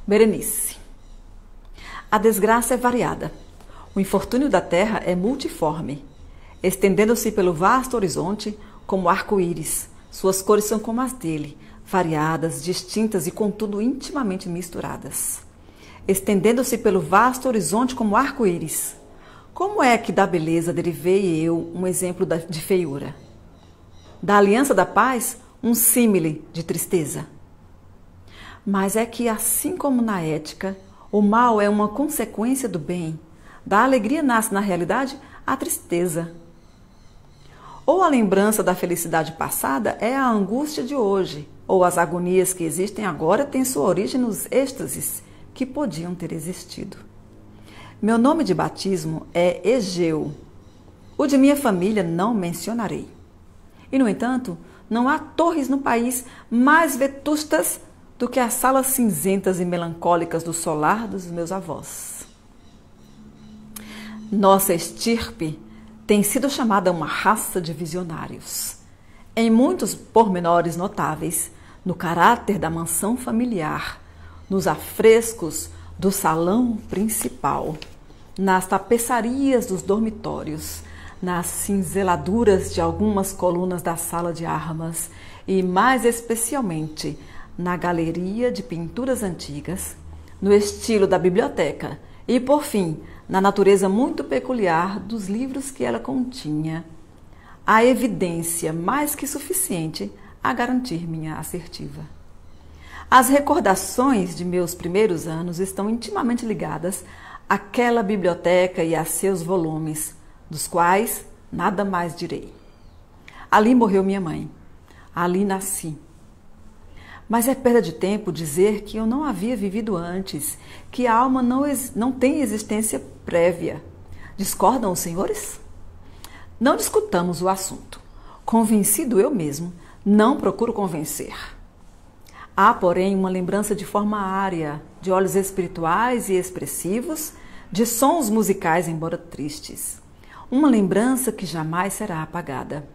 Berenice. A desgraça é variada. O infortúnio da terra é multiforme, estendendo-se pelo vasto horizonte como arco-íris. Suas cores são como as dele, variadas, distintas e contudo intimamente misturadas. Estendendo-se pelo vasto horizonte como arco-íris. Como é que da beleza derivei eu um exemplo de feiura? Da aliança da paz, um símile de tristeza. Mas é que, assim como na ética, o mal é uma consequência do bem, da alegria nasce, na realidade, a tristeza. Ou a lembrança da felicidade passada é a angústia de hoje, ou as agonias que existem agora têm sua origem nos êxtases que podiam ter existido. Meu nome de batismo é Egeu. O de minha família não mencionarei. E, no entanto, não há torres no país mais vetustas do que as salas cinzentas e melancólicas do solar dos meus avós. Nossa estirpe tem sido chamada uma raça de visionários. Em muitos pormenores notáveis, no caráter da mansão familiar, nos afrescos do salão principal, nas tapeçarias dos dormitórios, nas cinzeladuras de algumas colunas da sala de armas e, mais especialmente, na galeria de pinturas antigas, no estilo da biblioteca e, por fim, na natureza muito peculiar dos livros que ela continha, há evidência mais que suficiente a garantir minha assertiva. As recordações de meus primeiros anos estão intimamente ligadas àquela biblioteca e a seus volumes, dos quais nada mais direi. Ali morreu minha mãe. Ali nasci. Mas é perda de tempo dizer que eu não havia vivido antes, que a alma não tem existência prévia. Discordam os senhores? Não discutamos o assunto. Convencido eu mesmo, não procuro convencer. Há, porém, uma lembrança de forma área, de olhos espirituais e expressivos, de sons musicais, embora tristes. Uma lembrança que jamais será apagada.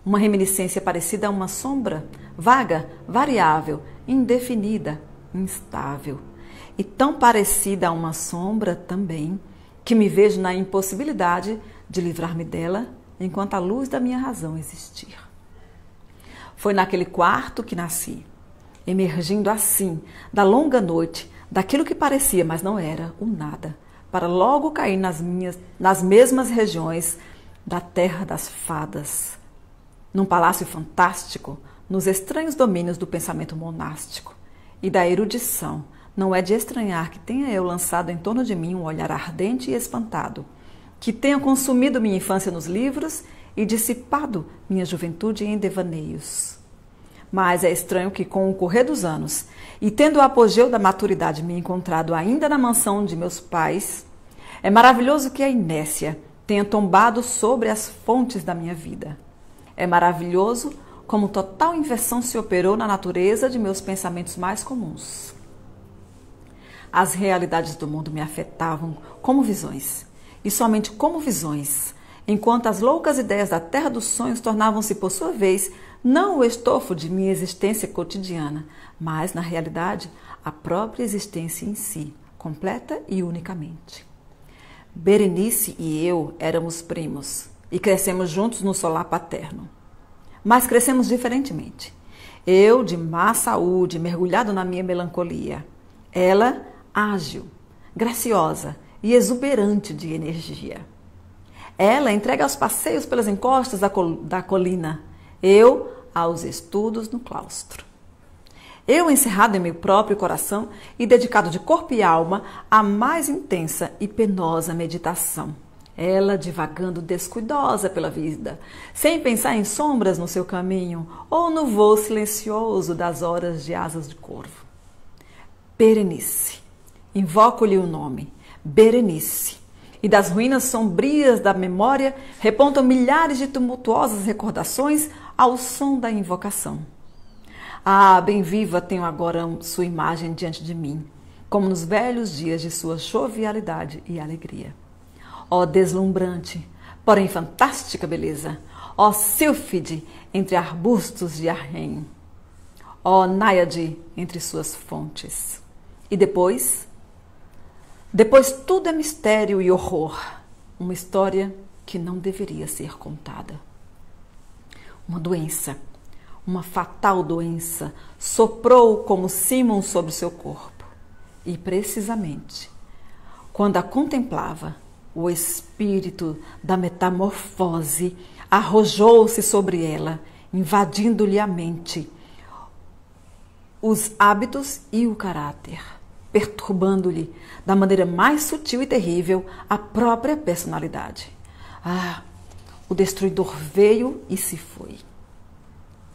Uma reminiscência parecida a uma sombra, vaga, variável, indefinida, instável. E tão parecida a uma sombra também, que me vejo na impossibilidade de livrar-me dela enquanto a luz da minha razão existir. Foi naquele quarto que nasci, emergindo assim, da longa noite, daquilo que parecia, mas não era, o nada, para logo cair nas mesmas regiões da terra das fadas, num palácio fantástico, nos estranhos domínios do pensamento monástico e da erudição. Não é de estranhar que tenha eu lançado em torno de mim um olhar ardente e espantado, que tenha consumido minha infância nos livros e dissipado minha juventude em devaneios. Mas é estranho que, com o correr dos anos, e tendo o apogeu da maturidade me encontrado ainda na mansão de meus pais, é maravilhoso que a inércia tenha tombado sobre as fontes da minha vida. É maravilhoso como total inversão se operou na natureza de meus pensamentos mais comuns. As realidades do mundo me afetavam como visões, e somente como visões, enquanto as loucas ideias da terra dos sonhos tornavam-se, por sua vez, não o estofo de minha existência cotidiana, mas, na realidade, a própria existência em si, completa e unicamente. Berenice e eu éramos primos e crescemos juntos no solar paterno. Mas crescemos diferentemente. Eu, de má saúde, mergulhado na minha melancolia. Ela, ágil, graciosa e exuberante de energia. Ela entregue aos passeios pelas encostas da colina. Eu, aos estudos no claustro. Eu, encerrado em meu próprio coração e dedicado de corpo e alma à mais intensa e penosa meditação. Ela divagando descuidosa pela vida, sem pensar em sombras no seu caminho ou no voo silencioso das horas de asas de corvo. Berenice. Invoco-lhe o nome, Berenice. E das ruínas sombrias da memória repontam milhares de tumultuosas recordações ao som da invocação. Ah, bem viva tenho agora sua imagem diante de mim, como nos velhos dias de sua jovialidade e alegria. Ó deslumbrante, porém fantástica beleza, ó sílfide entre arbustos de arrém, ó náiade entre suas fontes. E depois tudo é mistério e horror. Uma história que não deveria ser contada. Uma doença, uma fatal doença, soprou como símon sobre seu corpo. E precisamente, quando a contemplava, o espírito da metamorfose arrojou-se sobre ela, invadindo-lhe a mente, os hábitos e o caráter, perturbando-lhe da maneira mais sutil e terrível a própria personalidade. Ah, o destruidor veio e se foi.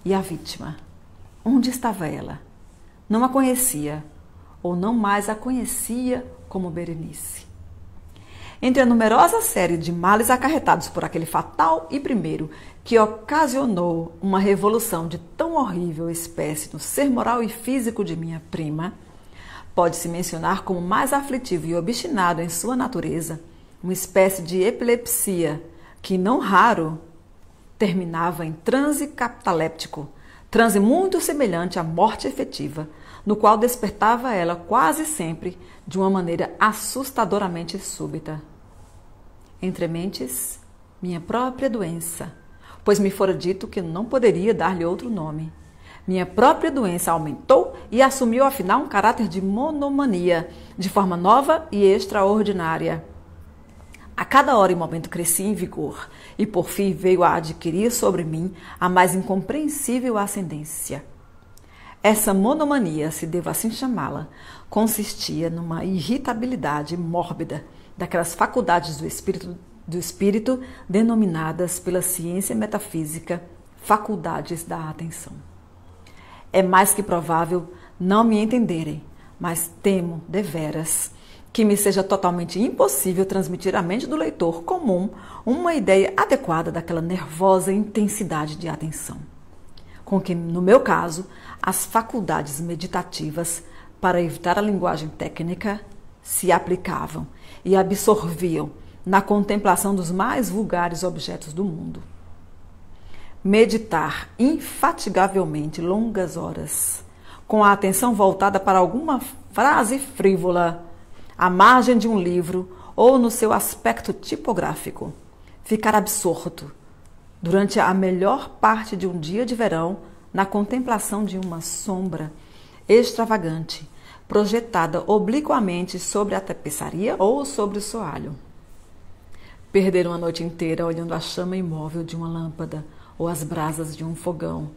E a vítima? Onde estava ela? Não a conhecia, ou não mais a conhecia como Berenice. Entre a numerosa série de males acarretados por aquele fatal e primeiro que ocasionou uma revolução de tão horrível espécie no ser moral e físico de minha prima, pode-se mencionar como mais aflitivo e obstinado em sua natureza uma espécie de epilepsia que, não raro, terminava em transe cataléptico, transe muito semelhante à morte efetiva, no qual despertava ela quase sempre de uma maneira assustadoramente súbita. Entre mentes, minha própria doença, pois me fora dito que não poderia dar-lhe outro nome. Minha própria doença aumentou e assumiu afinal um caráter de monomania, de forma nova e extraordinária. A cada hora e momento crescia em vigor e por fim veio a adquirir sobre mim a mais incompreensível ascendência. Essa monomania, se devo assim chamá-la, consistia numa irritabilidade mórbida daquelas faculdades do espírito denominadas pela ciência metafísica faculdades da atenção. É mais que provável não me entenderem, mas temo, deveras, que me seja totalmente impossível transmitir à mente do leitor comum uma ideia adequada daquela nervosa intensidade de atenção, com que, no meu caso, as faculdades meditativas, para evitar a linguagem técnica, se aplicavam e absorviam na contemplação dos mais vulgares objetos do mundo. Meditar infatigavelmente longas horas, com a atenção voltada para alguma frase frívola, à margem de um livro ou no seu aspecto tipográfico. Ficar absorto, durante a melhor parte de um dia de verão, na contemplação de uma sombra extravagante, projetada obliquamente sobre a tapeçaria ou sobre o soalho. Perder uma noite inteira olhando a chama imóvel de uma lâmpada ou as brasas de um fogão.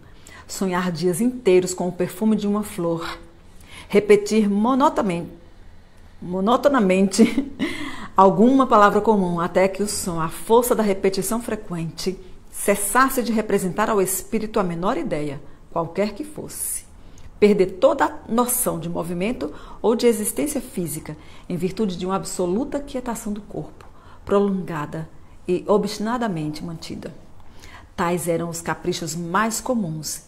Sonhar dias inteiros com o perfume de uma flor. Repetir monotonamente alguma palavra comum até que o som, a força da repetição frequente, cessasse de representar ao espírito a menor ideia, qualquer que fosse. Perder toda a noção de movimento ou de existência física em virtude de uma absoluta quietação do corpo, prolongada e obstinadamente mantida. Tais eram os caprichos mais comuns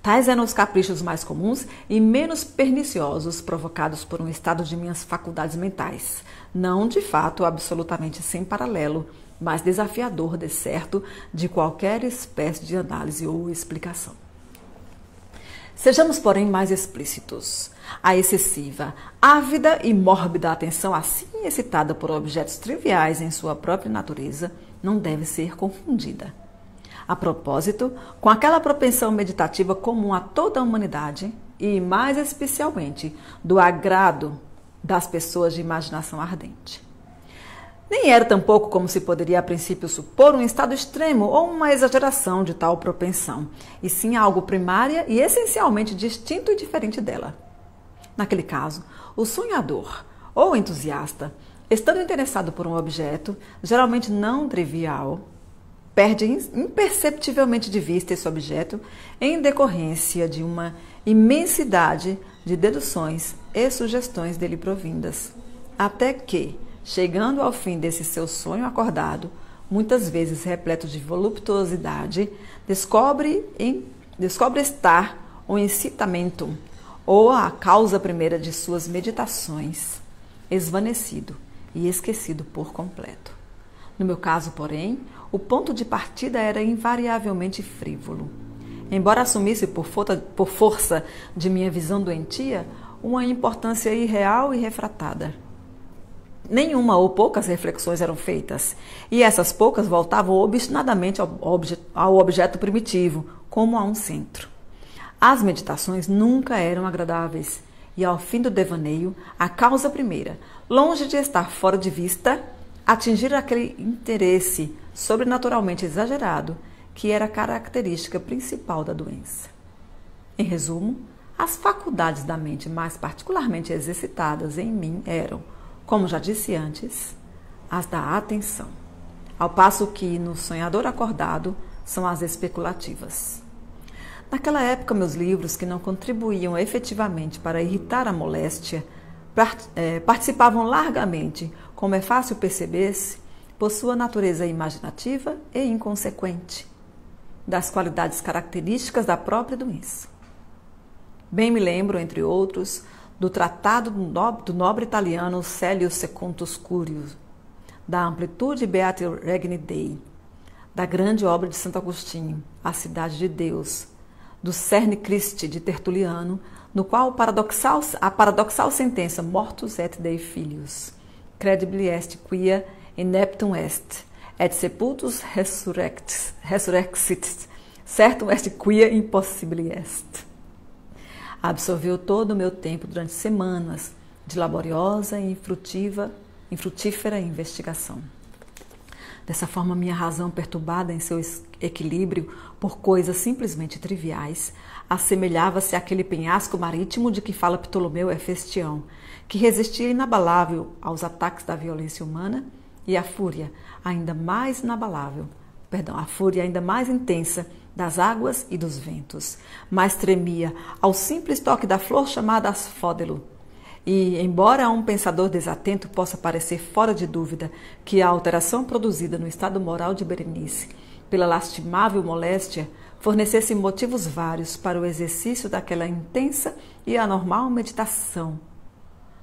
Tais eram os caprichos mais comuns e menos perniciosos provocados por um estado de minhas faculdades mentais, não de fato absolutamente sem paralelo, mas desafiador, de certo, de qualquer espécie de análise ou explicação. Sejamos, porém, mais explícitos. A excessiva, ávida e mórbida atenção assim excitada por objetos triviais em sua própria natureza não deve ser confundida, a propósito, com aquela propensão meditativa comum a toda a humanidade e, mais especialmente, do agrado das pessoas de imaginação ardente. Nem era tampouco, como se poderia a princípio supor, um estado extremo ou uma exageração de tal propensão, e sim algo primária e essencialmente distinto e diferente dela. Naquele caso, o sonhador ou entusiasta, estando interessado por um objeto, geralmente não trivial, perde imperceptivelmente de vista esse objeto em decorrência de uma imensidade de deduções e sugestões dele provindas, até que, chegando ao fim desse seu sonho acordado, muitas vezes repleto de voluptuosidade, descobre estar o incitamento ou a causa primeira de suas meditações esvanecido e esquecido por completo. No meu caso, porém, o ponto de partida era invariavelmente frívolo. embora assumisse por força de minha visão doentia, uma importância irreal e refratada. Nenhuma ou poucas reflexões eram feitas, e essas poucas voltavam obstinadamente ao objeto primitivo, como a um centro. As meditações nunca eram agradáveis, e ao fim do devaneio, a causa primeira, longe de estar fora de vista, atingir aquele interesse sobrenaturalmente exagerado que era a característica principal da doença. Em resumo, as faculdades da mente mais particularmente exercitadas em mim eram, como já disse antes, as da atenção, ao passo que no sonhador acordado são as especulativas. Naquela época, meus livros, que não contribuíam efetivamente para irritar a moléstia, participavam largamente, como é fácil perceber-se, por sua natureza imaginativa e inconsequente, das qualidades características da própria doença. Bem me lembro, entre outros, do tratado do nobre italiano Célio Secundus Curio, da Amplitude Beati Regni Dei, da grande obra de Santo Agostinho, A Cidade de Deus, do Cerne Christi de Tertuliano, no qual a paradoxal sentença Mortus et Dei Filius, credibili est quia ineptum est, et sepultus resurrexit, certum est quia impossibile est. Absorveu todo o meu tempo durante semanas de laboriosa e infrutífera investigação. Dessa forma, minha razão, perturbada em seu equilíbrio por coisas simplesmente triviais, assemelhava-se àquele penhasco marítimo de que fala Ptolomeu Hefestião, que resistia inabalável aos ataques da violência humana e à fúria ainda mais intensa das águas e dos ventos, mas tremia ao simples toque da flor chamada asfódelo. E, embora a um pensador desatento possa parecer fora de dúvida que a alteração produzida no estado moral de Berenice pela lastimável moléstia fornecesse motivos vários para o exercício daquela intensa e anormal meditação,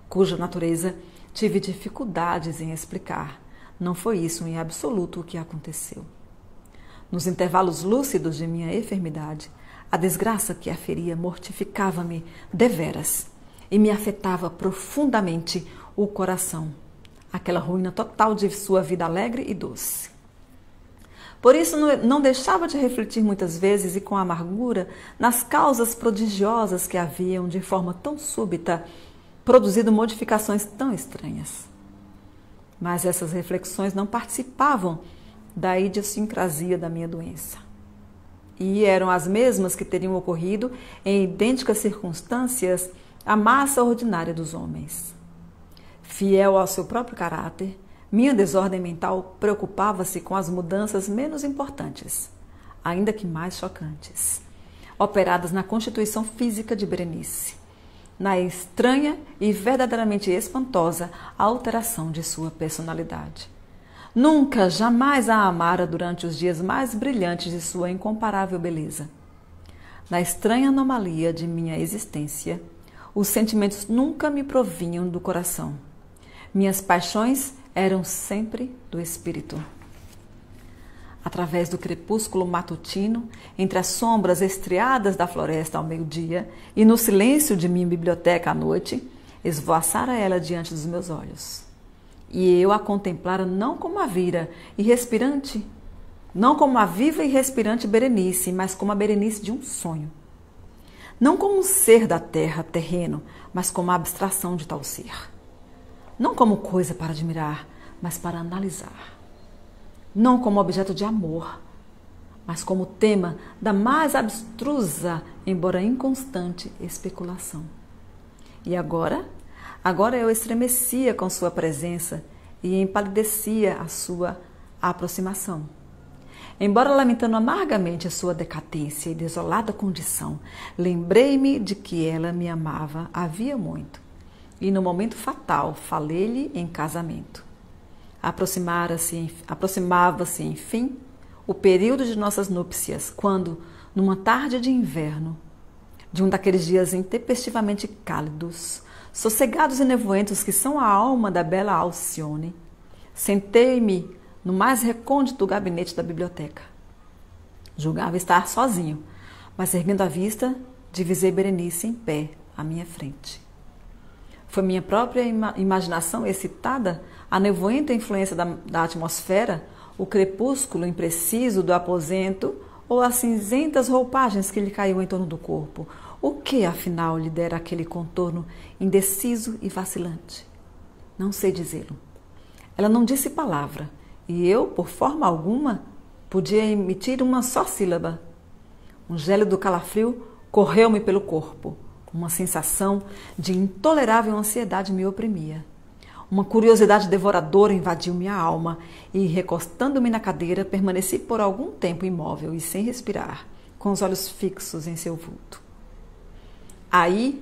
cuja natureza tive dificuldades em explicar, não foi isso em absoluto o que aconteceu. Nos intervalos lúcidos de minha enfermidade, a desgraça que aferia mortificava-me deveras e me afetava profundamente o coração, aquela ruína total de sua vida alegre e doce. Por isso não deixava de refletir muitas vezes e com amargura nas causas prodigiosas que haviam, de forma tão súbita, produzido modificações tão estranhas. Mas essas reflexões não participavam da idiosincrasia da minha doença. E eram as mesmas que teriam ocorrido em idênticas circunstâncias à massa ordinária dos homens. Fiel ao seu próprio caráter, minha desordem mental preocupava-se com as mudanças menos importantes, ainda que mais chocantes, operadas na constituição física de Berenice, na estranha e verdadeiramente espantosa alteração de sua personalidade. Nunca, jamais a amara durante os dias mais brilhantes de sua incomparável beleza. Na estranha anomalia de minha existência, os sentimentos nunca me provinham do coração. Minhas paixões eram sempre do espírito. Através do crepúsculo matutino, entre as sombras estriadas da floresta ao meio-dia e no silêncio de minha biblioteca à noite, esvoaçara ela diante dos meus olhos. E eu a contemplara não como a viva e respirante Berenice, mas como a Berenice de um sonho. Não como um ser da terra, terreno, mas como a abstração de tal ser. Não como coisa para admirar, mas para analisar. Não como objeto de amor, mas como tema da mais abstrusa, embora inconstante, especulação. E agora eu estremecia com sua presença e empalidecia a sua aproximação. Embora lamentando amargamente a sua decadência e desolada condição, lembrei-me de que ela me amava havia muito. E no momento fatal, falei-lhe em casamento. Aproximava-se, enfim, o período de nossas núpcias, quando, numa tarde de inverno, de um daqueles dias intempestivamente cálidos, sossegados e nevoentos que são a alma da bela Alcione, sentei-me no mais recôndito gabinete da biblioteca. Julgava estar sozinho, mas erguendo a vista, divisei Berenice em pé à minha frente. Foi minha própria imaginação excitada, a nevoenta influência da atmosfera, o crepúsculo impreciso do aposento ou as cinzentas roupagens que lhe caíam em torno do corpo? O que, afinal, lhe dera aquele contorno indeciso e vacilante? Não sei dizê-lo. Ela não disse palavra, e eu, por forma alguma, podia emitir uma só sílaba. Um gélido calafrio correu-me pelo corpo. Uma sensação de intolerável ansiedade me oprimia. Uma curiosidade devoradora invadiu minha alma e, recostando-me na cadeira, permaneci por algum tempo imóvel e sem respirar, com os olhos fixos em seu vulto. Ai,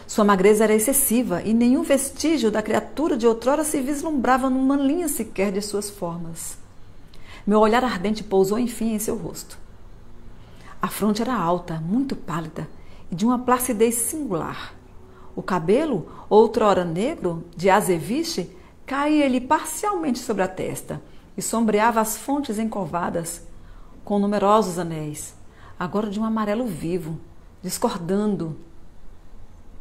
sua magreza era excessiva e nenhum vestígio da criatura de outrora se vislumbrava numa linha sequer de suas formas. Meu olhar ardente pousou enfim em seu rosto. A fronte era alta, muito pálida e de uma placidez singular. O cabelo, outrora negro, de azeviche, caía-lhe parcialmente sobre a testa e sombreava as frontes encovadas com numerosos anéis, agora de um amarelo vivo, discordando,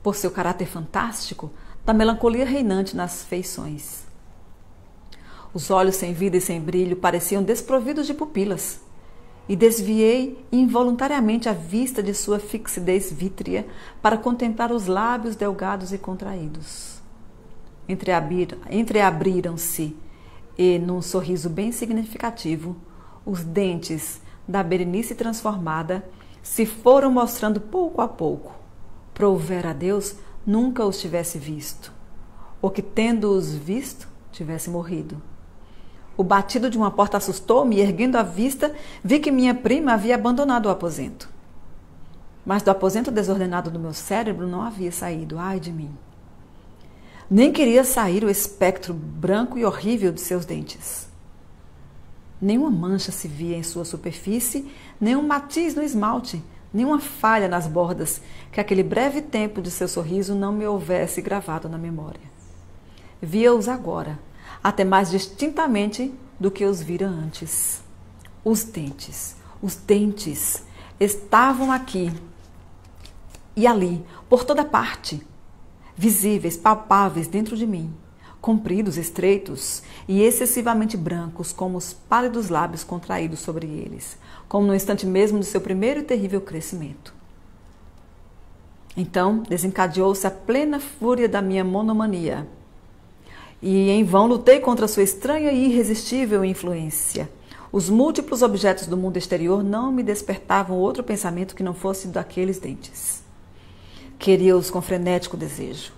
por seu caráter fantástico, da melancolia reinante nas feições. Os olhos sem vida e sem brilho pareciam desprovidos de pupilas, e desviei involuntariamente a vista de sua fixidez vítrea para contemplar os lábios delgados e contraídos. Entreabriram-se, e, num sorriso bem significativo, os dentes da Berenice transformada se foram mostrando pouco a pouco. Prouvera a Deus nunca os tivesse visto, ou que, tendo-os visto, tivesse morrido. O batido de uma porta assustou-me e, erguendo a vista, vi que minha prima havia abandonado o aposento. Mas do aposento desordenado do meu cérebro não havia saído, ai de mim. Nem queria sair o espectro branco e horrível de seus dentes. Nenhuma mancha se via em sua superfície, nenhum matiz no esmalte, nenhuma falha nas bordas, que aquele breve tempo de seu sorriso não me houvesse gravado na memória. Via-os agora, até mais distintamente do que os vira antes. Os dentes estavam aqui e ali, por toda parte, visíveis, palpáveis dentro de mim, compridos, estreitos e excessivamente brancos, como os pálidos lábios contraídos sobre eles, como no instante mesmo do seu primeiro e terrível crescimento. Então desencadeou-se a plena fúria da minha monomania, e em vão lutei contra sua estranha e irresistível influência. Os múltiplos objetos do mundo exterior não me despertavam outro pensamento que não fosse daqueles dentes. Queria-os com frenético desejo.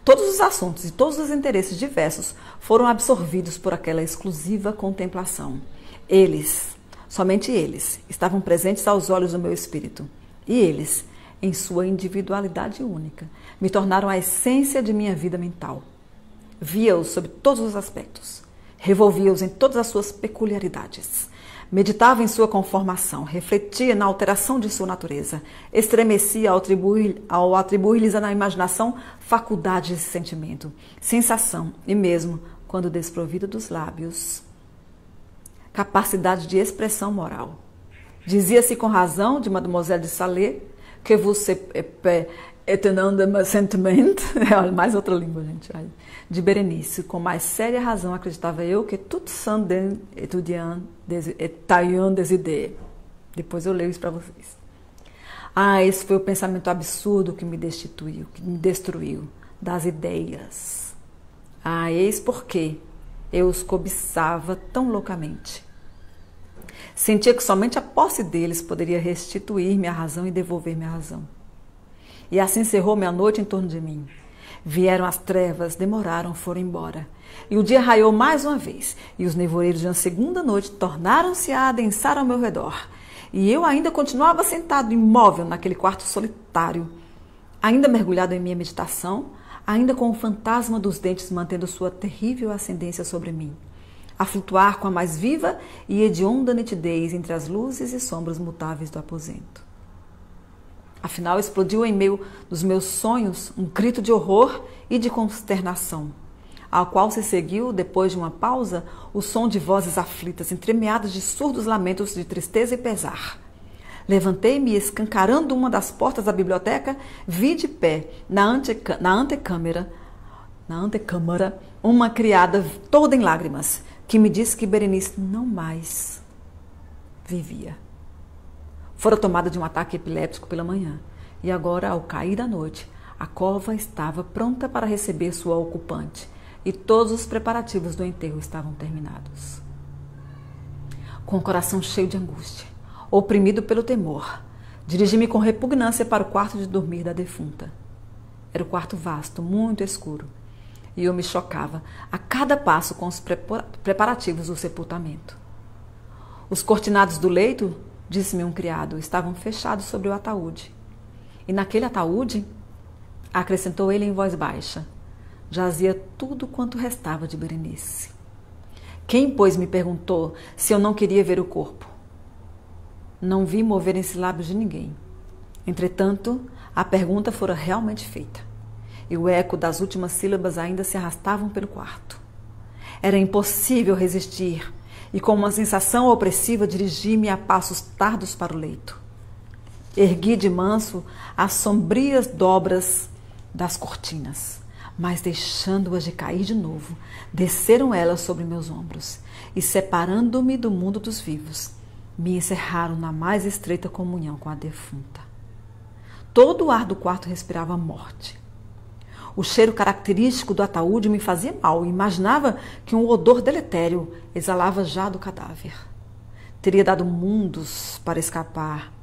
Todos os assuntos e todos os interesses diversos foram absorvidos por aquela exclusiva contemplação. Eles, somente eles, estavam presentes aos olhos do meu espírito. E eles, em sua individualidade única, me tornaram a essência de minha vida mental. Via-os sob todos os aspectos, revolvia-os em todas as suas peculiaridades, meditava em sua conformação, refletia na alteração de sua natureza, estremecia ao atribuir-lhes na imaginação faculdades de sentimento, sensação e mesmo, quando desprovida dos lábios, capacidade de expressão moral. Dizia-se com razão de Mademoiselle de Salé que você est un homme de sentiment, mais outra língua, gente, de Berenice. Com mais séria razão acreditava eu que tout sont des étudiants et taillant des idées. Depois eu leio isso para vocês. Esse foi o pensamento absurdo que me destituiu, que me destruiu, das ideias. Eis porque eu os cobiçava tão loucamente. Sentia que somente a posse deles poderia restituir-me a razão e devolver-me a razão. E assim cerrou-me a noite em torno de mim. Vieram as trevas, demoraram, foram embora. E o dia raiou mais uma vez, e os nevoeiros de uma segunda noite tornaram-se a adensar ao meu redor. E eu ainda continuava sentado imóvel naquele quarto solitário, ainda mergulhado em minha meditação, ainda com o fantasma dos dentes mantendo sua terrível ascendência sobre mim, a flutuar com a mais viva e hedionda nitidez entre as luzes e sombras mutáveis do aposento. Afinal, explodiu em meio dos meus sonhos um grito de horror e de consternação, ao qual se seguiu, depois de uma pausa, o som de vozes aflitas, entremeadas de surdos lamentos de tristeza e pesar. Levantei-me e, escancarando uma das portas da biblioteca, vi de pé, na antecâmara, uma criada toda em lágrimas, que me disse que Berenice não mais vivia. Fora tomada de um ataque epiléptico pela manhã, e agora, ao cair da noite, a cova estava pronta para receber sua ocupante, e todos os preparativos do enterro estavam terminados. Com o coração cheio de angústia, oprimido pelo temor, dirigi-me com repugnância para o quarto de dormir da defunta. Era um quarto vasto, muito escuro, e eu me chocava a cada passo com os preparativos do sepultamento. Os cortinados do leito, disse-me um criado, estavam fechados sobre o ataúde. E naquele ataúde, acrescentou ele em voz baixa, jazia tudo quanto restava de Berenice. Quem, pois, me perguntou se eu não queria ver o corpo? Não vi moverem-se lábios de ninguém. Entretanto, a pergunta fora realmente feita, e o eco das últimas sílabas ainda se arrastavam pelo quarto. Era impossível resistir, e com uma sensação opressiva dirigi-me a passos tardos para o leito. Ergui de manso as sombrias dobras das cortinas, mas deixando-as de cair de novo, desceram elas sobre meus ombros, e separando-me do mundo dos vivos, me encerraram na mais estreita comunhão com a defunta. Todo o ar do quarto respirava morte. O cheiro característico do ataúde me fazia mal e imaginava que um odor deletério exalava já do cadáver. Teria dado mundos para escapar,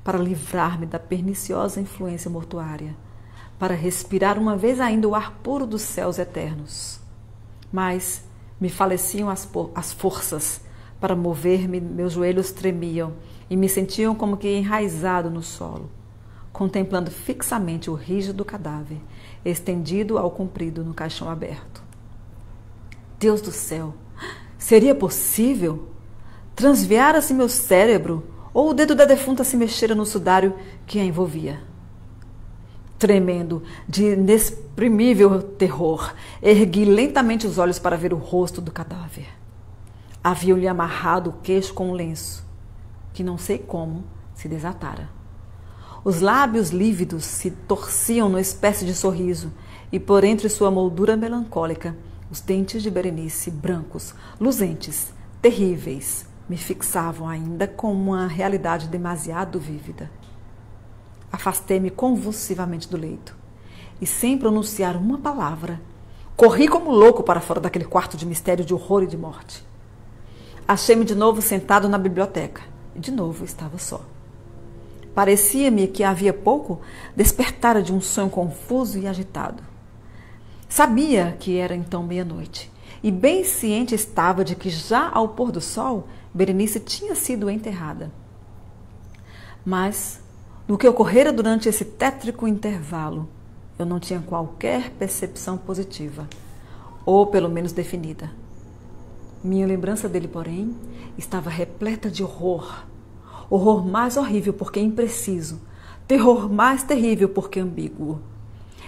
para livrar-me da perniciosa influência mortuária, para respirar uma vez ainda o ar puro dos céus eternos. Mas me faleciam as forças para mover-me, meus joelhos tremiam e me sentiam como que enraizado no solo, contemplando fixamente o rígido cadáver, estendido ao comprido no caixão aberto. Deus do céu, seria possível? Transviara-se meu cérebro, ou o dedo da defunta se mexera no sudário que a envolvia? Tremendo de inexprimível terror, ergui lentamente os olhos para ver o rosto do cadáver. Haviam-lhe amarrado o queixo com um lenço, que não sei como se desatara. Os lábios lívidos se torciam numa espécie de sorriso, e por entre sua moldura melancólica, os dentes de Berenice, brancos, luzentes, terríveis, me fixavam ainda com uma realidade demasiado vívida. Afastei-me convulsivamente do leito, e sem pronunciar uma palavra, corri como louco para fora daquele quarto de mistério, de horror e de morte. Achei-me de novo sentado na biblioteca, e de novo estava só. Parecia-me que havia pouco despertara de um sonho confuso e agitado. Sabia que era então meia-noite, e bem ciente estava de que já ao pôr do sol, Berenice tinha sido enterrada. Mas, no que ocorrera durante esse tétrico intervalo, eu não tinha qualquer percepção positiva, ou pelo menos definida. Minha lembrança dele, porém, estava repleta de horror. Horror mais horrível porque impreciso, terror mais terrível porque ambíguo.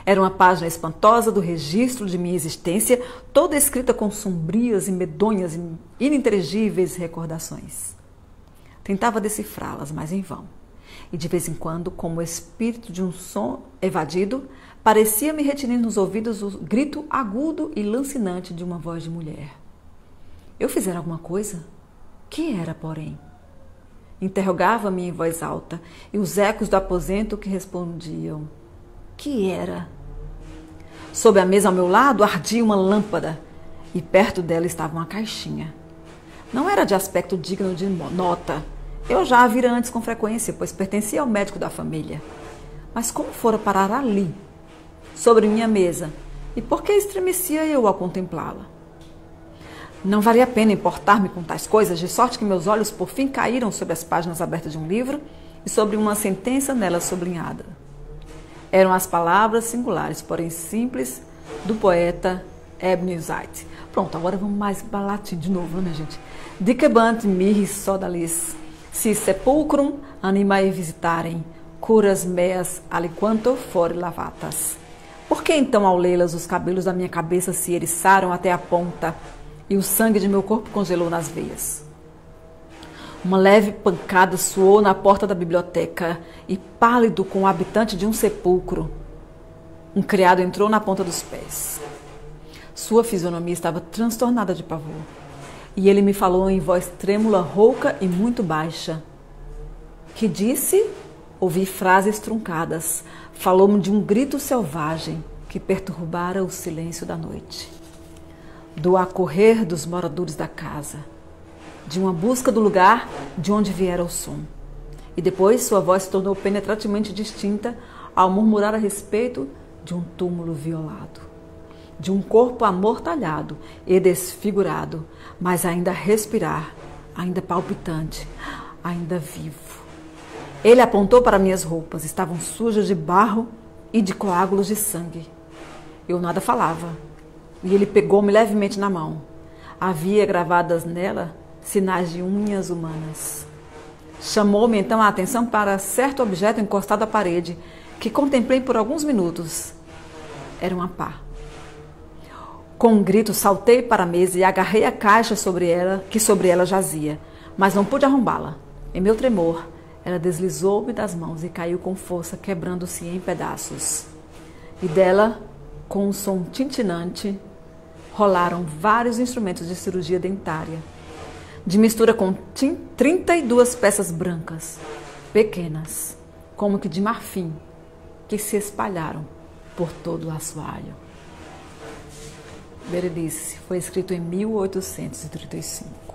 Era uma página espantosa do registro de minha existência, toda escrita com sombrias e medonhas e ininteligíveis recordações. Tentava decifrá-las, mas em vão. E de vez em quando, como o espírito de um som evadido, parecia-me retinir nos ouvidos o grito agudo e lancinante de uma voz de mulher. Eu fizera alguma coisa? Que era, porém? Interrogava-me em voz alta, e os ecos do aposento que respondiam. Que era? Sob a mesa ao meu lado ardia uma lâmpada, e perto dela estava uma caixinha. Não era de aspecto digno de nota. Eu já a vira antes com frequência, pois pertencia ao médico da família. Mas como fora parar ali, sobre minha mesa, e por que estremecia eu ao contemplá-la? Não valia a pena importar-me com tais coisas, de sorte que meus olhos por fim caíram sobre as páginas abertas de um livro e sobre uma sentença nela sublinhada. Eram as palavras singulares, porém simples, do poeta Ebn Zait. Pronto, agora vamos mais para latim de novo, né, gente? Dicebant mihi sodalis, si sepulcrum animae visitarem, curas meas aliquanto fore lavatas. Por que então, ao lê-las, os cabelos da minha cabeça se eriçaram até a ponta, e o sangue de meu corpo congelou nas veias? Uma leve pancada soou na porta da biblioteca e, pálido como o habitante de um sepulcro, um criado entrou na ponta dos pés. Sua fisionomia estava transtornada de pavor e ele me falou em voz trêmula, rouca e muito baixa. Que disse? Ouvi frases truncadas. Falou-me de um grito selvagem que perturbara o silêncio da noite. Do acorrer dos moradores da casa. De uma busca do lugar de onde viera o som. E depois sua voz se tornou penetrantemente distinta ao murmurar a respeito de um túmulo violado. De um corpo amortalhado e desfigurado, mas ainda a respirar, ainda palpitante, ainda vivo. Ele apontou para minhas roupas, estavam sujas de barro e de coágulos de sangue. Eu nada falava, e ele pegou-me levemente na mão. Havia gravadas nela sinais de unhas humanas. Chamou-me então a atenção para certo objeto encostado à parede, que contemplei por alguns minutos. Era uma pá. Com um grito, saltei para a mesa e agarrei a caixa que sobre ela jazia, mas não pude arrombá-la. Em meu tremor, ela deslizou-me das mãos e caiu com força, quebrando-se em pedaços. E dela, com um som tintinante, rolaram vários instrumentos de cirurgia dentária, de mistura com 32 peças brancas, pequenas, como que de marfim, que se espalharam por todo o assoalho. Berenice foi escrito em 1835.